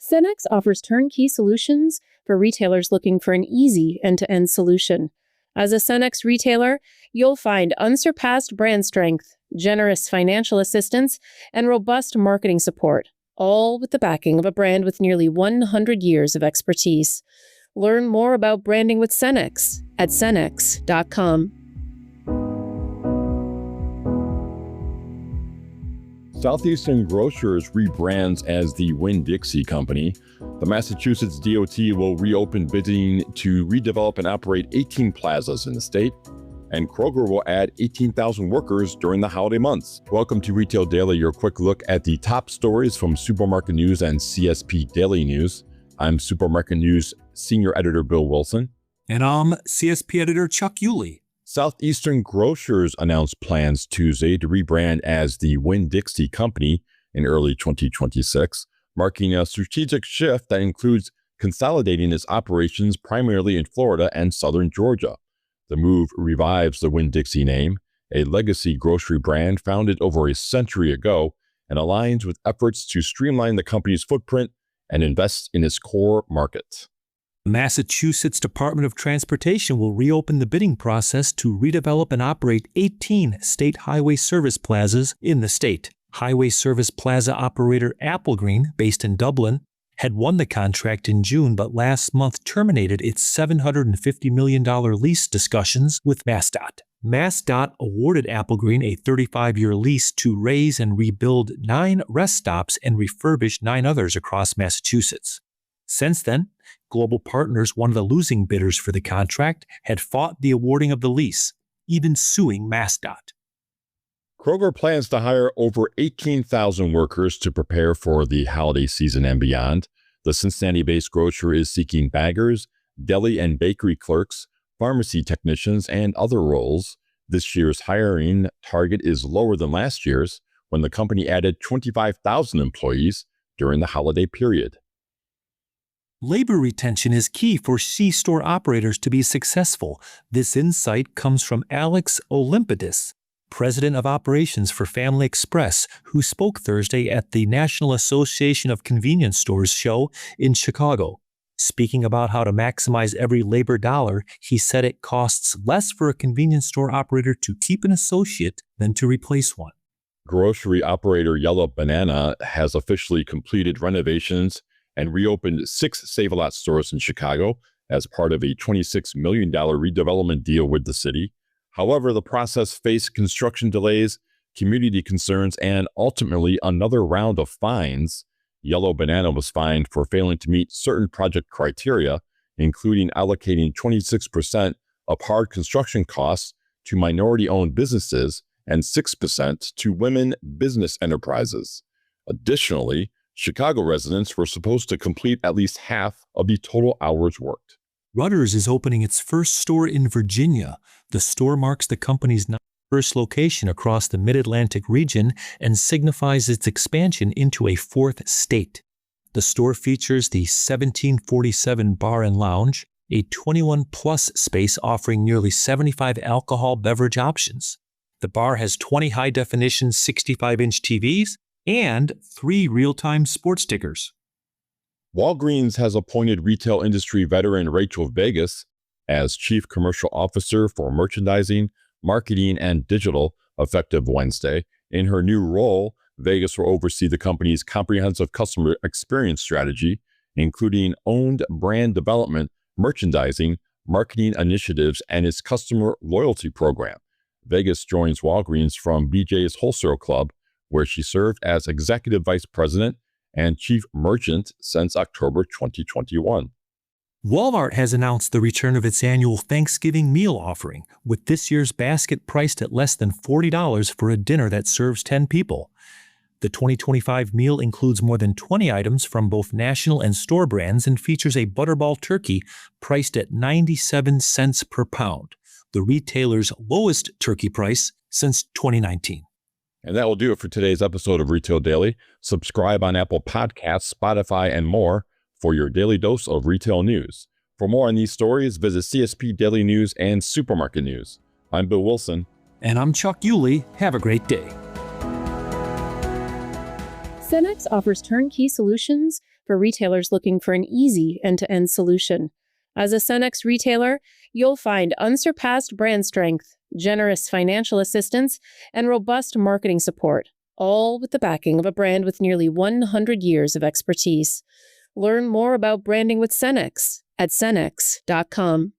Cenex offers turnkey solutions for retailers looking for an easy end-to-end solution. As a Cenex retailer, you'll find unsurpassed brand strength, generous financial assistance, and robust marketing support, all with the backing of a brand with nearly 100 years of expertise. Learn more about branding with Cenex at cenex.com. Southeastern Grocers rebrands as the Winn-Dixie Company. The Massachusetts DOT will reopen bidding to redevelop and operate 18 plazas in the state, and Kroger will add 18,000 workers during the holiday months. Welcome to Retail Daily, your quick look at the top stories from Supermarket News and CSP Daily News. I'm Supermarket News Senior Editor Bill Wilson. And I'm CSP Editor Chuck Yulee. Southeastern Grocers announced plans Tuesday to rebrand as the Winn-Dixie Company in early 2026, marking a strategic shift that includes consolidating its operations primarily in Florida and southern Georgia. The move revives the Winn-Dixie name, a legacy grocery brand founded over a century ago, and aligns with efforts to streamline the company's footprint and invest in its core market. The Massachusetts Department of Transportation will reopen the bidding process to redevelop and operate 18 state highway service plazas in the state. Highway service plaza operator Applegreen, based in Dublin, had won the contract in June, but last month terminated its $750 million lease discussions with MDOT. MDOT awarded Applegreen a 35-year lease to raise and rebuild 9 rest stops and refurbish 9 others across Massachusetts. Since then, Global Partners, one of the losing bidders for the contract, had fought the awarding of the lease, even suing MDOT. Kroger plans to hire over 18,000 workers to prepare for the holiday season and beyond. The Cincinnati-based grocer is seeking baggers, deli and bakery clerks, pharmacy technicians, and other roles. This year's hiring target is lower than last year's, when the company added 25,000 employees during the holiday period. Labor retention is key for C-store operators to be successful. This insight comes from Alex Olympidis, President of Operations for Family Express, who spoke Thursday at the National Association of Convenience Stores show in Chicago. Speaking about how to maximize every labor dollar, he said it costs less for a convenience store operator to keep an associate than to replace one. Grocery operator Yellow Banana has officially completed renovations and reopened 6 Save-A-Lot stores in Chicago as part of a $26 million redevelopment deal with the city. However, the process faced construction delays, community concerns, and ultimately another round of fines. Yellow Banana was fined for failing to meet certain project criteria, including allocating 26% of hard construction costs to minority-owned businesses and 6% to women business enterprises. Additionally, Chicago residents were supposed to complete at least half of the total hours worked. Rutter's is opening its first store in Virginia. The store marks the company's first location across the Mid-Atlantic region and signifies its expansion into a 4th state. The store features the 1747 Bar and Lounge, a 21-plus space offering nearly 75 alcohol beverage options. The bar has 20 high-definition 65-inch TVs and 3 real-time sports tickers. Walgreens has appointed retail industry veteran Rachel Vegas as Chief Commercial Officer for Merchandising, Marketing, and Digital, effective Wednesday. In her new role, Vegas will oversee the company's comprehensive customer experience strategy, including owned brand development, merchandising, marketing initiatives, and its customer loyalty program. Vegas joins Walgreens from BJ's Wholesale Club, where she served as Executive Vice President and Chief Merchant since October 2021. Walmart has announced the return of its annual Thanksgiving meal offering, with this year's basket priced at less than $40 for a dinner that serves 10 people. The 2025 meal includes more than 20 items from both national and store brands and features a Butterball turkey priced at 97 cents per pound, the retailer's lowest turkey price since 2019. And that will do it for today's episode of Retail Daily. Subscribe on Apple Podcasts, Spotify, and more for your daily dose of retail news. For more on these stories, visit CSP Daily News and Supermarket News. I'm Bill Wilson. And I'm Chuck Yulee. Have a great day. Cenex offers turnkey solutions for retailers looking for an easy end-to-end solution. As a Cenex retailer, you'll find unsurpassed brand strength, generous financial assistance, and robust marketing support, all with the backing of a brand with nearly 100 years of expertise. Learn more about branding with Cenex at cenex.com.